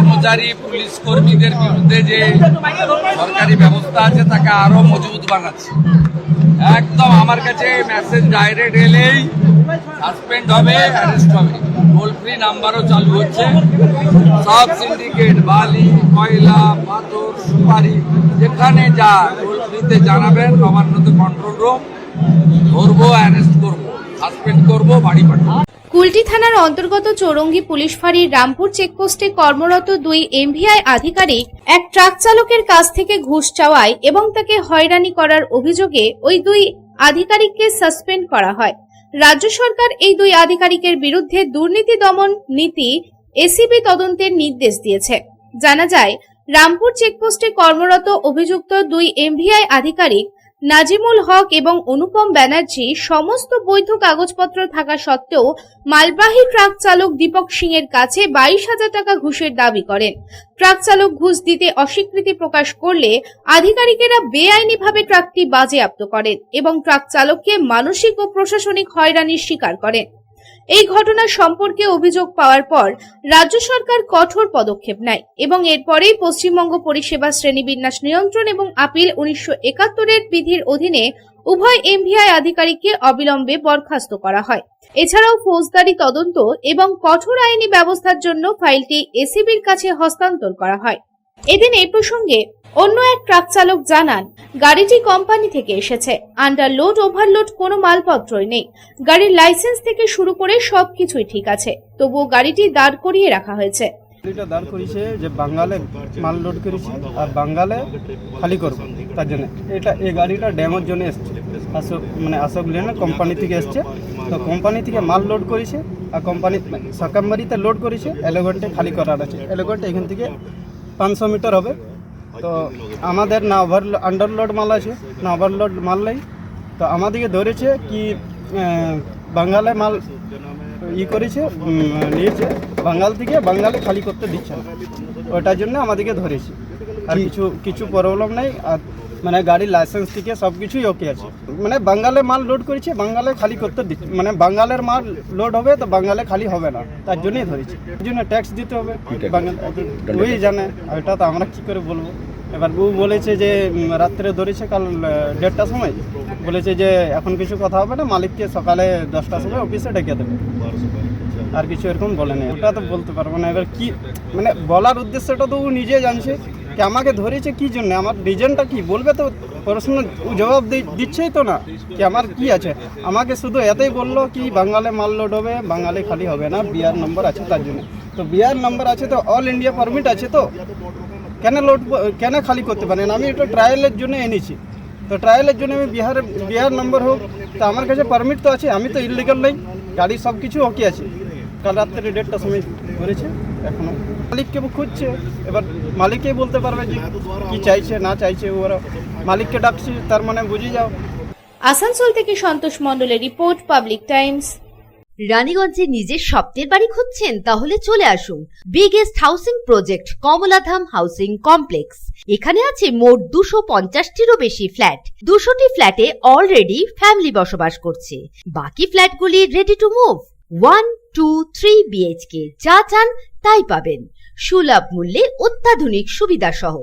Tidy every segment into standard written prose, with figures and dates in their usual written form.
কর্মচারী পুলিশ কর্মীদের বিরুদ্ধে যে সরকারি ব্যবস্থা আছে তাকে আরো মজবুত বানাচ্ছে। একদম আমার কাছে মেসেজ ডাইরেক্ট এলেই সাসপেন্ড হবে, অ্যারেস্ট হবে। টোল ফ্রি নাম্বারও চালু হচ্ছে। সব সিন্ডিকেট বালি, কয়লা, পাথর, সুপারি যেখানে যা টোল ফ্রিতে জানাবেন, নবান্নতে কন্ট্রোল রুম, ধরবো, অ্যারেস্ট করবো, সাসপেন্ড করবো, বাড়ি পাঠাবো। কুলটি থানার অন্তর্গত চৌরঙ্গি পুলিশ ফাঁড়ির রামপুর চেকপোস্টে কর্মরত 2 এমভিআই আধিকারিক এক ট্রাক চালকের কাছ থেকে ঘুষ চাওয়ায় এবং তাকে হয়রানি করার অভিযোগে ওই 2 আধিকারিককে সাসপেন্ড করা হয়। রাজ্য সরকার এই 2 আধিকারিকের বিরুদ্ধে দুর্নীতি দমন নীতি এসিবি তদন্তের নির্দেশ দিয়েছে। জানা যায়, রামপুর চেকপোস্টে কর্মরত অভিযুক্ত 2 এমভিআই আধিকারিক নাজিমুল হক এবং অনুপম ব্যানার্জি সমস্ত বৈধ কাগজপত্র থাকা সত্ত্বেও মালবাহী ট্রাক চালক দীপক সিং এর কাছে 22,000 টাকা ঘুষের দাবি করেন। ট্রাক চালক ঘুষ দিতে অস্বীকৃতি প্রকাশ করলে আধিকারিকেরা বেআইনিভাবে ট্রাকটি বাজেয়াপ্ত করেন এবং ট্রাক চালককে মানসিক ও প্রশাসনিক হয়রানির শিকার করেন। এই ঘটনা সম্পর্কে অভিযোগ পাওয়ার পর রাজ্য সরকার কঠোর পদক্ষেপ নেয় এবং এরপরেই পশ্চিমবঙ্গ পরিষেবা শ্রেণীবিন্যাস নিয়ন্ত্রণ এবং আপিল 1971 এর বিধির অধীনে উভয় এমভিআই আধিকারিককে অবিলম্বে বরখাস্ত করা হয়। এছাড়াও ফৌজদারি তদন্ত এবং কঠোর আইনি ব্যবস্থার জন্য ফাইলটি এসিবির কাছে হস্তান্তর করা হয়। এদিন এই প্রসঙ্গে অন্য এক ট্রাক চালক জানান, গাড়িটি কোম্পানি থেকে এসেছে, আন্ডারলোড ওভারলোড কোনো মালপত্রই নেই, গাড়ির লাইসেন্স থেকে শুরু করে সবকিছুই ঠিক আছে, তবুও গাড়িটি দাঁড় করিয়ে রাখা হয়েছে। গাড়িটা দাঁড় করিয়েছে যে বাঙ্গালে মাল লোড করেছি আর বাঙ্গালে খালি করব, তার জন্য এই গাড়িটা ড্যামের জন্য এসছে। অশোক লেনে কোম্পানি থেকে এসছে, তো কোম্পানি থেকে মাল লোড করেছে আর কোম্পানি সাকামবাড়িতে লোড করেছে। এলোগেন্টে খালি করার আছে, এলোগেন্টে এখান থেকে 500 মিটার হবে। তো আমাদের না আন্ডারলোড মাল আছে না ওভারলোড মাল নেই। তো আমাদেরকে ধরেছে কি বাঙ্গালে মাল করেছে, নিয়েছে বাঙ্গাল থেকে, বাঙ্গালে খালি করতে দিচ্ছে না, ওটার জন্য আমাদেরকে ধরেছে। আর কিছু প্রবলেম নেই, আর মানে গাড়ির লাইসেন্স থেকে সব কিছুই ওকে আছে। মানে বাঙ্গালে মাল লোড করেছে, বাঙ্গালে খালি করতে দিচ্ছে, মানে বাঙ্গালের মাল লোড হবে তো বাঙ্গালে খালি হবে না, তার জন্যই ধরেছে। এই জন্য ট্যাক্স দিতে হবে, ওই জানে, ওইটা তো আমরা কী করে বলবো। এবার ও বলেছে যে রাত্রে ধরেছে কাল 1:30টার সময়, বলেছে যে এখন কিছু কথা হবে না, মালিককে সকালে 10টার সময় অফিসে ডেকে দেবে, আর কিছু এরকম বলে নেই। ওটা তো বলতে পারবো না। এবার কি মানে বলার উদ্দেশ্যটা তো ও নিজে জানছে কি আমাকে ধরেছে কি জন্য, আমার রিজনটা কি বলবে, তো প্রশ্ন জবাব দিচ্ছেই তো না কি আমার কি আছে। আমাকে শুধু এতই বললো কি বাঙ্গালে মাল লোড হবে, বাঙ্গালে খালি হবে না, বিআর নম্বর আছে তার জন্য। তো বিআর নম্বর আছে তো অল ইন্ডিয়া পারমিট আছে, তো কেন খালি করতে পারেন। আমি এটা ট্রায়ালের জন্য এনেছি, তো ট্রায়ালের জন্য আমি বিহার নম্বর হোক, তো আমার কাছে পারমিট তো আছে, আমি তো ইলিগাল নেই, গাড়ি সব কিছু ওকে আছে। কাল রাত্রে 1:30টার সময় ধরেছে, এখনো মালিককে খুঁজছে। এবার মালিককেই বলতে পারবে যে কি চাইছে না চাইছে, ওরা মালিককে ডাকছে, তার মানে বুঝে যাও। আসানসোল থেকে সন্তোষ মণ্ডলের রিপোর্ট, পাবলিক টাইমস। রানীগঞ্জে নিজের স্বপ্নের বাড়ি খুঁজছেন? তাহলে চলে আসুন biggest housing project Kamaladham housing complex. এখানে আছে মোট 250টিরও বেশি ফ্ল্যাট। 200টি ফ্ল্যাটে অলরেডি ফ্যামিলি বসবাস করছে, বাকি ফ্ল্যাটগুলি রেডি টু মুভ। 1, 2, 3 বিএইচকে যা চান তাই পাবেন, সুলভ মূল্যে অত্যাধুনিক সুবিধা সহ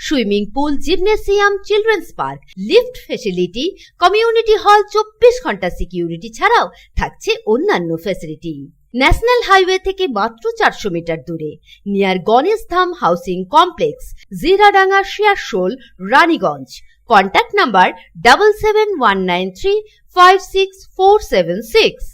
swimming pool, gymnasium, children's park, lift facility, community hall, 24 ঘন্টা সিকিউরিটি ছাড়াও থাকছে অন্যান্য ফ্যাসিলিটি। ন্যাশনাল হাইওয়ে থেকে মাত্র 400 মিটার দূরে, near Ganesh Dham housing complex, Jiradanga, Shiarshol, Raniganj. Contact number 7719356476।